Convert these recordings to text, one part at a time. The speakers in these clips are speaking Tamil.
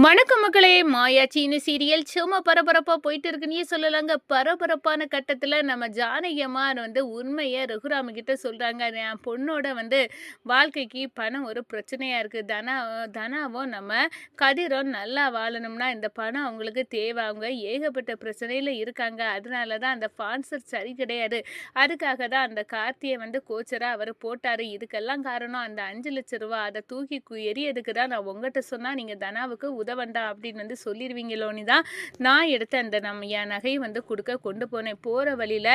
வணக்கம் மக்களே! மாயாச்சின்னு சீரியல் சும்மா பரபரப்பா போயிட்டு இருக்குன்னே சொல்லலாங்க. பரபரப்பான கட்டத்தில நம்ம ஜானகி அம்மா வந்து உண்மைய ரகுராம கிட்ட சொல்றாங்க. என் பொண்ணோட வந்து வாழ்க்கைக்கு பணம் ஒரு பிரச்சனையா இருக்கு. தனாவும் நம்ம கதிரும் நல்லா வாழணும்னா, இந்த பணம் அவங்களுக்கு தேவை. அவங்க ஏகப்பட்ட பிரச்சனையில இருக்காங்க. அதனால தான் அந்த ஸ்பான்சர் சரி கிடையாது. அதுக்காக தான் அந்த கார்த்திய வந்து கோச்சரா அவரு போட்டாரு. இதுக்கெல்லாம் காரணம் அந்த ரூ. 5,00,000 அத தூக்கி எறியதுக்கு தான் நான் உங்கட்ட சொன்னா, நீங்க தனாவுக்கு உதவண்டா அப்படின்னு வந்து சொல்லிருவீங்களோன்னு தான் நான் எடுத்த அந்த என் நகையை வந்து கொண்டு போனேன். போற வழியில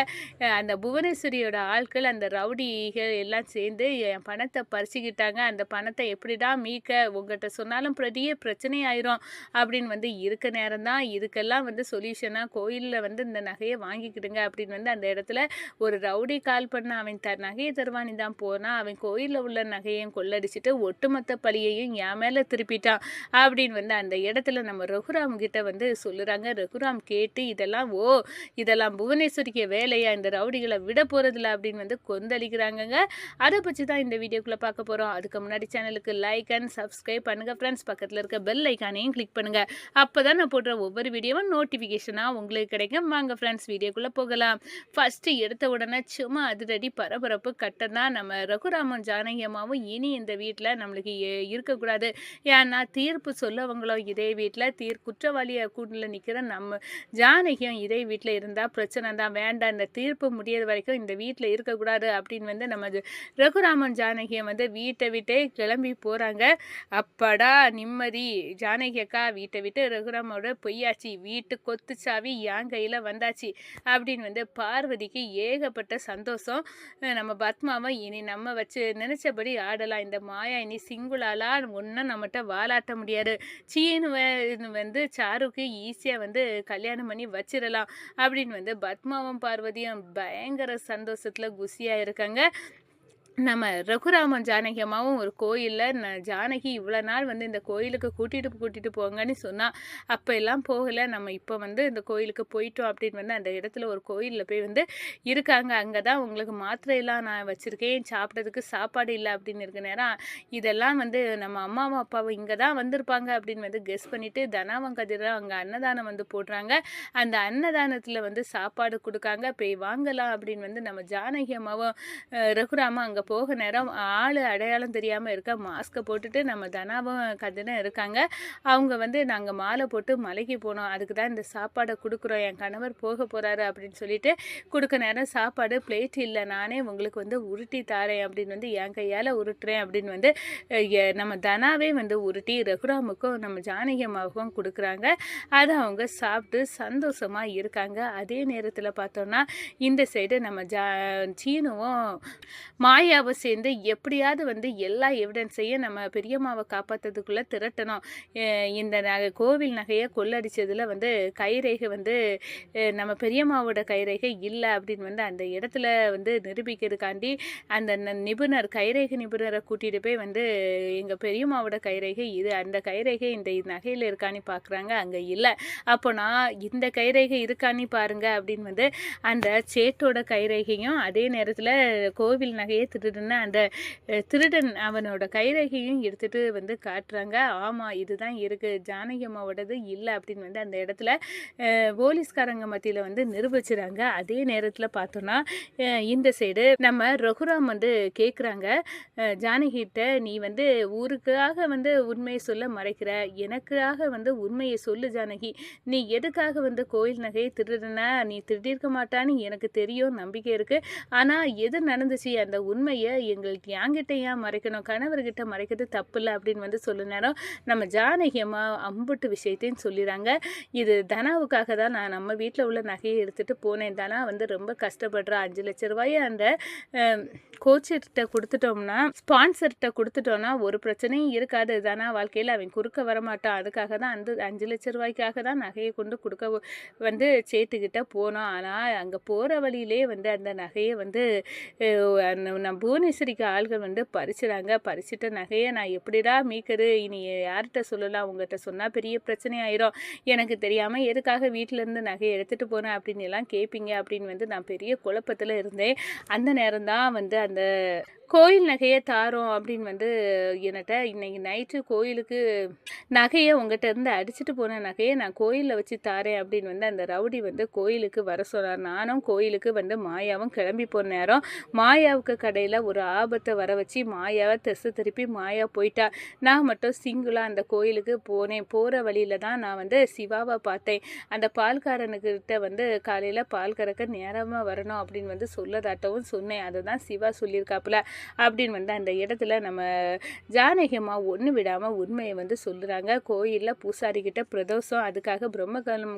அந்த புவனேஸ்வரியோட ஆட்கள் அந்த ரவுடிகள் எல்லாம் சேர்ந்து என் பணத்தை பறிச்சுக்கிட்டாங்க. அந்த பணத்தை எப்படிடா மீட்க உங்ககிட்ட சொன்னாலும் பெரிய பிரச்சனை ஆயிரும் அப்படின்னு வந்து இருக்க நேரம் தான் இதுக்கெல்லாம் வந்து சொல்யூஷனா கோயிலில் வந்து இந்த நகையை வாங்கிக்கிடுங்க அப்படின்னு வந்து அந்த இடத்துல ஒரு ரவுடி கால் பண்ண அவன் நகையை தருவானி தான் போனா அவன் கோயிலில் உள்ள நகையையும் கொள்ளடிச்சிட்டு ஒட்டுமொத்த பழியையும் என் மேலே திருப்பிட்டான் அப்படின்னு வந்து அந்த இடத்துல நம்ம ரகுராம் கிட்ட வந்து சொல்லுறாங்க. ரகுராம் கேட்டு இதெல்லாம் புவனேஸ்வரிக்கு வேலையா, இந்த ரவுடிகளை விட போறதில்ல அப்படின்னு வந்து கொந்தளிக்கிறாங்கங்க. அதை பற்றி தான் இந்த வீடியோக்குள்ள பார்க்க போறோம். அதுக்கு முன்னாடி சேனலுக்கு லைக் அண்ட் சப்ஸ்கிரைப் பண்ணுங்க ஃப்ரெண்ட்ஸ். பக்கத்தில் இருக்க பெல் ஐக்கானையும் கிளிக் பண்ணுங்க. அப்பதான் நான் போடுற ஒவ்வொரு வீடியோவும் நோட்டிஃபிகேஷனா உங்களுக்கு கிடைக்கும். வாங்க ஃப்ரெண்ட்ஸ் வீடியோக்குள்ள போகலாம். ஃபர்ஸ்ட் எடுத்த உடனே சும்மா அதிரடி பரபரப்பு கட்டம் தான். நம்ம ரகுராமும் ஜானகி அம்மாவும் இனி இந்த வீட்டில் நம்மளுக்கு இருக்கக்கூடாது. ஏன்னா தீர்ப்பு சொல்லவங்களும் இதே வீட்டில் குற்றவாளியை கூட்டில் நிற்கிற நம்ம ஜானகியும் இதே வீட்டில் இருந்தால் பிரச்சனை தான். வேண்டாம், இந்த தீர்ப்பு முடியாத வரைக்கும் இந்த வீட்டில் இருக்கக்கூடாது அப்படின்னு வந்து நம்ம ரகுராமன் ஜானகியை வந்து வீட்டை விட்டே கிளம்பி போகிறாங்க. அப்பாடா நிம்மதி. ஜானகி அக்கா வீட்டை விட்டு ரகுராமோட பொய்யாச்சு, வீட்டு கொத்து சாவி என் கையில் வந்தாச்சு அப்படின்னு வந்து பார்வதிக்கு ஏகப்பட்ட சந்தோஷம். நம்ம பத்மாவை இனி நம்ம வச்சு நினைச்சபடி ஆடலாம். இந்த மாயா இனி சிங்குலாலாம் ஒன்றும் நம்மகிட்ட வாலாட்ட முடியாது. சீனு வந்து சாருக்கு ஈஸியாக வந்து கல்யாணம் பண்ணி வச்சிடலாம் அப்படின்னு வந்து பத்மாவும் பார்வதியும் பயங்கர சந்தோஷத்தில் குஷியாக இருக்காங்க. நம்ம ரகுராமன் ஜானகி அம்மாவும் ஒரு கோயிலில் ஜானகி இவ்வளோ நாள் வந்து இந்த கோயிலுக்கு கூட்டிகிட்டு போங்கன்னு சொன்னால் அப்போ எல்லாம் போகலை. நம்ம இப்போ வந்து இந்த கோயிலுக்கு போயிட்டோம் அப்படின்னு வந்து அந்த இடத்துல ஒரு கோயிலில் போய் வந்து இருக்காங்க. அங்கே தான் உங்களுக்கு மாத்திரையெல்லாம் நான் வச்சுருக்கேன், சாப்பிட்றதுக்கு சாப்பாடு இல்லை அப்படின்னு இருக்க நேரம் இதெல்லாம் வந்து நம்ம அம்மாவும் அப்பாவும் இங்கே தான் வந்திருப்பாங்க அப்படின்னு வந்து கெஸ் பண்ணிவிட்டு தனாவம் கதிராக அங்கே அன்னதானம் வந்து போடுறாங்க. அந்த அன்னதானத்தில் வந்து சாப்பாடு கொடுக்காங்க. போய் வாங்கலாம் அப்படின்னு வந்து நம்ம ஜானகி அம்மாவும் ரகுராமும் அங்கே போக நேரம் ஆள் அடையாளம் தெரியாமல் இருக்க மாஸ்கை போட்டுட்டு நம்ம தனாவும் கதிரும் இருக்காங்க. அவங்க வந்து நாங்கள் மாலை போட்டு மலைக்கு போனோம், அதுக்கு தான் இந்த சாப்பாடை கொடுக்குறோம், என் கணவர் போக போகிறாரு அப்படின்னு சொல்லிட்டு கொடுக்க நேரம் சாப்பாடு பிளேட் இல்லை, நானே உங்களுக்கு வந்து உருட்டி தாரேன் அப்படின்னு வந்து என் கையால் உருட்டுறேன் அப்படின்னு வந்து நம்ம தனாவே வந்து உருட்டி ரகுராமுக்கும் நம்ம ஜானகி அம்மாவுக்கும் கொடுக்குறாங்க. அதை அவங்க சாப்பிட்டு சந்தோஷமாக இருக்காங்க. அதே நேரத்தில் பார்த்தோன்னா இந்த சைடு நம்ம சீனுவும் மாயாவை சேர்ந்து எப்படியாவது வந்து எல்லா எவிடன்ஸையும் நம்ம பெரியம்மாவை காப்பாற்றுறதுக்குள்ளே திரட்டணும். இந்த கோவில் நகையை கொள்ளடிச்சதில் வந்து கைரேகை வந்து நம்ம பெரியம்மாவோட கைரேகை இல்லை அப்படின்னு வந்து அந்த இடத்துல வந்து நிரூபிக்கிறதுக்காண்டி அந்த கைரேகை நிபுணரை கூட்டிகிட்டு போய் வந்து எங்கள் பெரியம்மாவோட கைரேகை இது, அந்த கைரேகை இந்த நகையில் இருக்கான்னு பார்க்குறாங்க, அங்கே இல்லை. அப்போ நான் இந்த கைரேகை இருக்கான்னு பாருங்க அப்படின்னு வந்து அந்த சேட்டோட கைரேகையும் அதே நேரத்தில் கோவில் நகையை திருடுன அந்த திருடன் அவனோட கைரேகையும் எடுத்துகிட்டு வந்து காட்டுறாங்க. ஆமாம் இதுதான் இருக்குது, ஜானகி அம்மாவோடது இல்லை அப்படின்னு வந்து அந்த இடத்துல போலீஸ்காரங்க மத்தியில் வந்து நிரூபிச்சுறாங்க. அதே நேரத்தில் பார்த்தோன்னா இந்த சைடு நம்ம ரகுராம் வந்து கேட்குறாங்க ஜானகிட்ட, நீ வந்து ஊருக்காக வந்து உண்மையை சொல்ல மறைக்கிற, எனக்காக வந்து உண்மையை சொல்லு ஜானகி, நீ எதுக்காக வந்து கோயில் நகையை திருடுனா, நீ திருடியிருக்க மாட்டான்னு எனக்கு தெரியும், நம்பிக்கை இருக்குது, ஆனால் எது நடந்துச்சு அந்த உண்மையை எங்களுக்கு என்கிட்ட ஏன் மறைக்கணும், கணவர்கிட்ட மறைக்கிறது தப்பு இல்லை அப்படின்னு வந்து சொல்ல நேரம் நம்ம ஜானகி அம்மா அம்புட்டு விஷயத்தையும் சொல்லிடுறாங்க. இது தனாவுக்காக தான் நான் நம்ம வீட்டில் உள்ள நகையை எடுத்துகிட்டு போனேன், தனா வந்து ரொம்ப கஷ்டப்படுறா, 5,00,000 அந்த கோச்சர்கிட்ட கொடுத்துட்டோம்னா, ஸ்பான்சர்கிட்ட கொடுத்துட்டோம்னா ஒரு பிரச்சனையும் இருக்காது, தனா வாழ்க்கையில் அவன் குறுக்க வரமாட்டான், அதுக்காக தான் அந்த 5,00,000 தான் நகையை கொண்டு கொடுக்க வந்து சேட்டுக்கிட்ட போனோம். ஆனால் அங்கே போகிற வழியிலே வந்து அந்த நகையை வந்து நம்ம புவனேஸ்வரிக்கு ஆள்கள் வந்து பறிச்சுறாங்க. பறிச்சுட்ட நகையை நான் எப்படிடா மீட்கிறது, இனி யார்கிட்ட சொல்லலாம், உங்கள்கிட்ட சொன்னால் பெரிய பிரச்சனை ஆயிரும், எனக்கு தெரியாமல் எதுக்காக வீட்டிலேருந்து நகையை எடுத்துகிட்டு போனேன் அப்படின்னு எல்லாம் கேட்பீங்க அப்படின்னு வந்து நான் பெரிய குழப்பத்தில் இருந்தேன். அந்த நேரம் தான் வந்து அந்த கோயில் நகைய தாரோம் அப்படின்னு வந்து என்னட்ட இன்னைக்கு நைட்டு கோயிலுக்கு நகைய உங்கட்ட இருந்து அடிச்சுட்டு போன நகைய நான் கோயில்ல வச்சு தாரேன் அப்படின்னு வந்து அந்த ரவுடி வந்து கோயிலுக்கு வர சொன்னார். நானும் கோயிலுக்கு வந்து மாயாவும் கிளம்பி போன நேரம் மாயாவுக்கு கடையில் ஒரு ஆபத்தை வர வச்சு மாயாவை திசை திருப்பி மாயா போயிட்டா. நான் மட்டும் சிங்கிளாக அந்த கோயிலுக்கு போனேன். போகிற வழியில தான் நான் வந்து சிவாவை பார்த்தேன். அந்த பால்காரனுக்கிட்ட வந்து காலையில் பால் கறக்க நேரமாக வரணும் அப்படின்னு வந்து சொல்லதாட்டவும் சொன்னேன். அதை தான் சிவா சொல்லியிருக்காப்புல அப்படின்னு வந்து அந்த இடத்துல நம்ம ஜானகி அம்மா ஒன்று விடாமல் உண்மையை வந்து சொல்லுறாங்க. கோயிலில் பூசாரிக்கிட்ட பிரதோஷம், அதுக்காக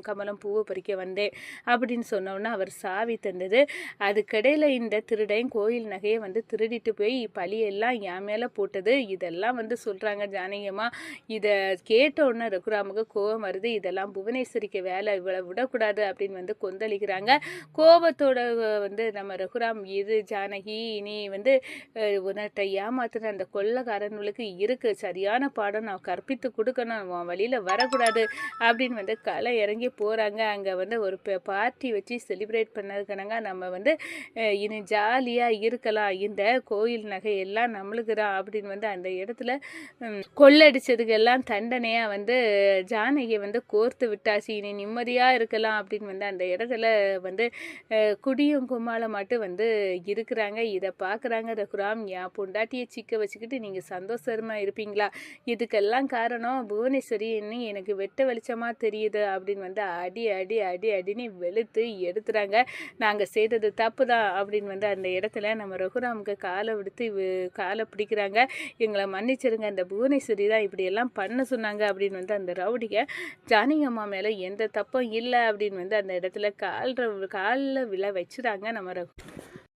கமலம் பூவை பறிக்க வந்தேன் அப்படின்னு சொன்னோன்னா அவர் சாவி தந்தது. அதுக்கிடையில் இந்த திருடன் கோயில் நகையை வந்து திருடிட்டு போய் பழியெல்லாம் என் மேலே போட்டது. இதெல்லாம் வந்து சொல்கிறாங்க ஜானகி அம்மா. இதை கேட்டோன்னே ரகுராமுக்கு கோபம் வருது. இதெல்லாம் புவனேஸ்வரிக்கு வேலை, இவ்வளோ விடக்கூடாது அப்படின்னு வந்து கொந்தளிக்கிறாங்க. கோபத்தோட வந்து நம்ம ரகுராம், இது ஜானகி நீ வந்து உன்கிட்ட ஏமாத்துன அந்த கொள்ளைக்காரனுக்கு இருக்கு சரியான பாடம் நான் கற்பித்து கொடுக்கணும், உன் வழியில் வரக்கூடாது அப்படின்னு வந்து களை இறங்கி போகிறாங்க. அங்கே வந்து ஒரு பார்ட்டி வச்சு செலிப்ரேட் பண்ணதுக்கானங்க நம்ம வந்து இனி ஜாலியாக இருக்கலாம், இந்த கோயில் நகை எல்லாம் நம்மளுக்கு தான் அப்படின்னு வந்து அந்த இடத்துல கொள்ளடிச்சதுக்கெல்லாம் தண்டனையாக வந்து ஜானகியை வந்து கோர்த்து விட்டாச்சு. இனி நிம்மதியாக இருக்கலாம் அப்படின்னு வந்து அந்த இடத்துல வந்து குடியும் கும்மாளமாட்டு வந்து இருக்கிறாங்க. இதை பார்க்குறாங்க ரகுராம். என் பொண்டாட்டியை சிக்க வச்சுக்கிட்டு நீங்கள் சந்தோஷமாக இருப்பீங்களா? இதுக்கெல்லாம் காரணம் புவனேஸ்வரின்னு எனக்கு வெட்ட வெளிச்சமாக தெரியுது அப்படின்னு வந்து அடி அடி அடி அடின்னு வெளுத்து எடுத்துறாங்க. நாங்கள் செய்தது தப்பு தான் அப்படின்னு வந்து அந்த இடத்துல நம்ம ரகுராமுக்கு காலை விடுத்து காலை பிடிக்கிறாங்க. எங்களை மன்னிச்சிருங்க, அந்த புவனேஸ்வரி தான் இப்படியெல்லாம் பண்ண சொன்னாங்க அப்படின்னு வந்து அந்த ரவுடிக ஜானகி அம்மா மேலே எந்த தப்பும் இல்லை அப்படின்னு வந்து அந்த இடத்துல காலில் விழ வச்சுறாங்க நம்ம